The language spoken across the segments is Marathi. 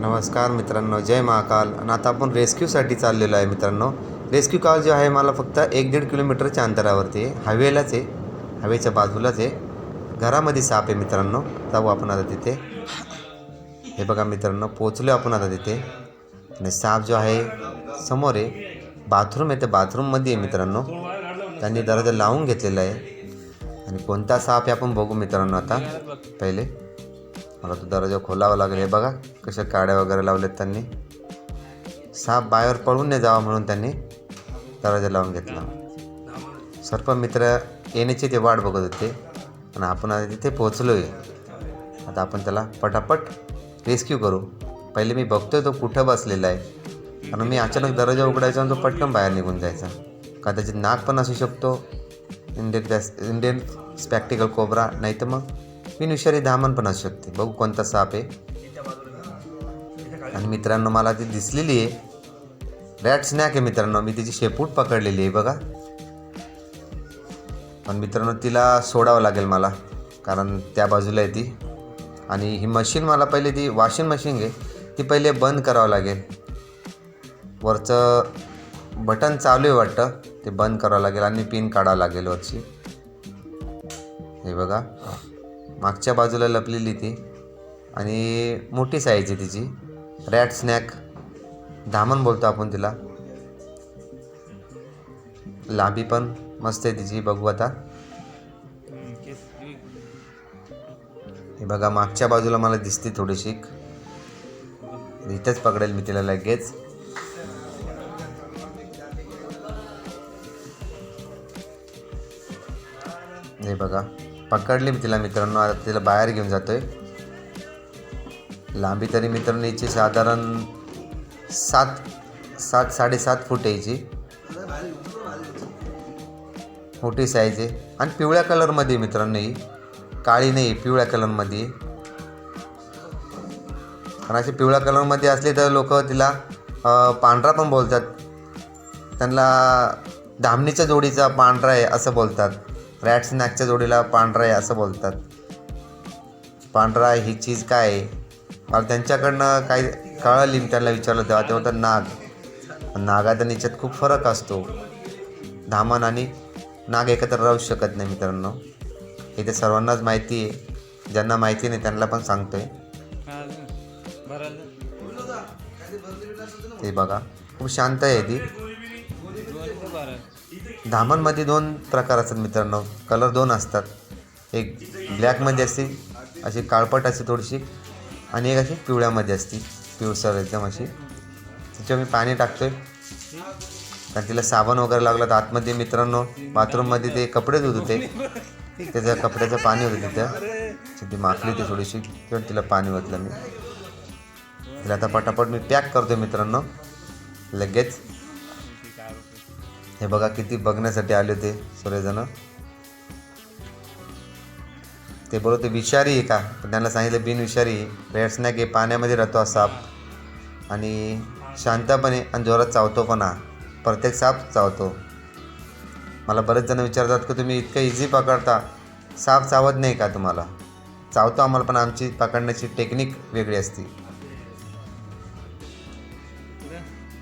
नमस्कार मित्रांनो, जय महाकाल. आणि आता आपण रेस्क्यूसाठी चाललेलो आहे मित्रांनो. रेस्क्यू कॉल जो आहे मला फक्त 1-1.5 किलोमीटरच्या अंतरावरती आहे. हायवेलाच आहे, हायवेच्या बाजूलाच आहे. घरामध्ये साप आहे मित्रांनो. जाऊ आपण आता तिथे. हे बघा मित्रांनो, पोचलो आपण आता तिथे. आणि साप जो आहे समोर आहे. बाथरूम आहे, त्या बाथरूममध्ये आहे मित्रांनो. त्यांनी दरवाजा लावून घेतलेला आहे. आणि कोणता साप आहे आपण बघू मित्रांनो. आता पहिले मला तो दरवाजा खोलावा लागेल. हे बघा कशा काड्या वगैरे लावल्यात त्यांनी. साप बाहेर पळून नाही जावा म्हणून त्यांनी दरवाजा लावून घेतला. सर्प मित्र येण्याची ते वाट बघत होते आणि आपण आता तिथे पोचलो आहे. आता आपण त्याला पटापट रेस्क्यू करू. पहिले मी बघतोय तो कुठं बसलेला आहे, कारण मी अचानक दरवाजा उघडायचा आणि तो पटकन बाहेर निघून जायचा. कदाचित नाग पण असू शकतो, इंडियन स्पॅक्टिकल कोब्रा, नाही तर मग विषारी धामण पण असू शकते. बघू कोणता साप आहे. आणि मित्रांनो मला ती दिसलेली आहे, रॅट स्नॅक आहे मित्रांनो. मी तिची शेपूट पकडलेली आहे बघा. पण मित्रांनो तिला सोडावं लागेल मला, कारण त्या बाजूला आहे ती. आणि ही मशीन मला पहिले, ती वॉशिंग मशीन आहे, ती पहिले बंद करावं लागेल. वरचं बटन चालू आहे वाटतं, ते बंद करावं लागेल आणि पिन काढावं लागेल वरची. हे बघा मागच्या बाजूला लपलेली ती, आणि मोठी साईज आहे तिची. रॅट स्नॅक धामण बोलतो आपण तिला. लांबी पण मस्त आहे तिची. बघू आता. हे बघा मागच्या बाजूला मला दिसते थोडीशी. इथेच पकडेल मी तिला लगेच. हे बघा पकडली मी तिला मित्रांनो. आता तिला बाहेर घेऊन जातोय. लांबी तरी मित्रांनो याची साधारण 7.5 फूट यायची. मोठी साईज आहे आणि पिवळ्या कलरमध्ये मित्रांनो. ही काळी नाही, पिवळ्या कलरमध्ये. आणि अशी पिवळ्या कलरमध्ये असली तर लोक तिला पांढरा पण बोलतात. त्यांना धामणीच्या जोडीचा पांढरा आहे असं बोलतात. रॅट स्नॅकच्या जोडीला पांढरा आहे असं बोलतात. पांढरा ही चीज काय आहे मला त्यांच्याकडनं काही कळाली. मी त्यांना विचारलं तेव्हा ते होतं नाग. नागात आणि याच्यात खूप फरक असतो. धामण आणि नाग एकत्र राहू शकत नाही मित्रांनो. हे ते सर्वांनाच माहिती आहे. ज्यांना माहिती नाही त्यांना पण सांगतोय. ते बघा खूप शांत आहे ती. धामणमध्ये 2 प्रकार असतात मित्रांनो. कलर 2 असतात. एक ब्लॅकमध्ये असते, अशी काळपट असते थोडीशी, आणि एक अशी पिवळ्यामध्ये असते, पिवळसर एकदम अशी. तिच्यावर मी पाणी टाकतोय, कारण तिला साबण वगैरे लागला तर आतमध्ये मित्रांनो बाथरूममध्ये ते कपडे धुत होते, त्याच्या कपड्याचं पाणी होतं तिथं. ती माखली ती थोडीशी, किंवा तिला पाणी ओतलं मी. तिला आता पटापट मी पॅक करतोय मित्रांनो लगेच. हे बघा किती बघण्यासाठी आले होते सगळेजण. ते बोलत होते विषारी आहे का, पण त्यांना सांगितलं बिनविषारी. रॅट स्नॅक हे पाण्यामध्ये राहतो हा साप, आणि शांतपणे आणि जोरात चावतो पण. हा प्रत्येक साप चावतो. मला बरेच जण विचारतात की तुम्ही इतकं इझी पकडता, साप चावत नाही का तुम्हाला? चावतो आम्हाला, पण आमची पकडण्याची टेक्निक वेगळी असते.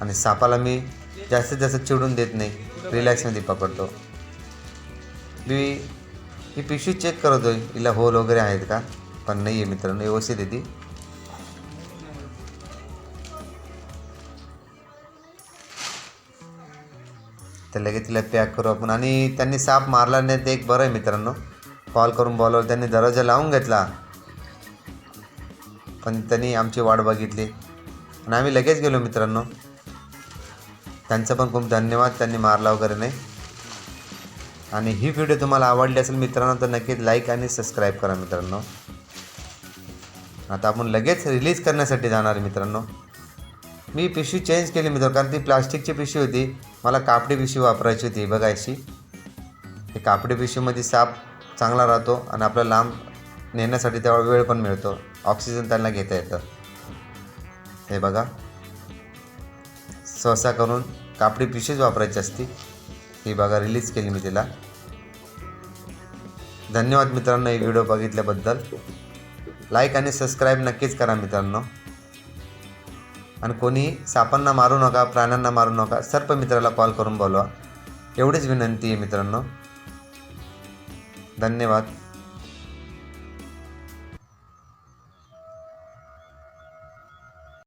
आणि सापाला मी जास्तीत जास्त चिडून देत नाही, रिलॅक्समध्ये पकडतो. मी ही पिशवी चेक करतोय हिला होल वगैरे आहेत का, पण नाही आहे मित्रांनो, व्यवस्थित आहे ती. तर लगेच तिला पॅक करू आपण. आणि त्यांनी साप मारला नाही ते एक बरं आहे मित्रांनो. कॉल करून बोलावलं, त्यांनी दरवाजा लावून घेतला, पण त्यांनी आमची वाट बघितली आणि आम्ही लगेच गेलो मित्रांनो. त्यांचं पण खूप धन्यवाद, त्यांनी मारला वगैरे नाही. आणि ही व्हिडिओ तुम्हाला आवडली असेल मित्रांनो तर नक्कीच लाईक आणि सबस्क्राईब करा मित्रांनो. आता आपण लगेच रिलीज करण्यासाठी जाणार मित्रांनो. मी पिशवी चेंज केली मित्रांनो, कारण ती प्लास्टिकची पिशवी होती. मला कापडी पिशवी वापरायची होती बघायची. ही कापडी पिशवीमध्ये साप चांगला राहतो आणि आपल्याला लांब नेण्यासाठी तेवढा वेळ पण मिळतो. ऑक्सिजन त्यांना घेता येतं. हे बघा सहसा करून कापडी पिशवीच वापरायची असती. ही बघा रिलीज केली मी तिला. धन्यवाद मित्रांनो ही व्हिडिओ बघितल्याबद्दल. लाईक आणि सबस्क्राईब नक्कीच करा मित्रांनो. आणि कोणी सापांना मारू नका, प्राण्यांना मारू नका, सर्पमित्राला कॉल करून बोलवा. एवढीच विनंती आहे मित्रांनो. धन्यवाद.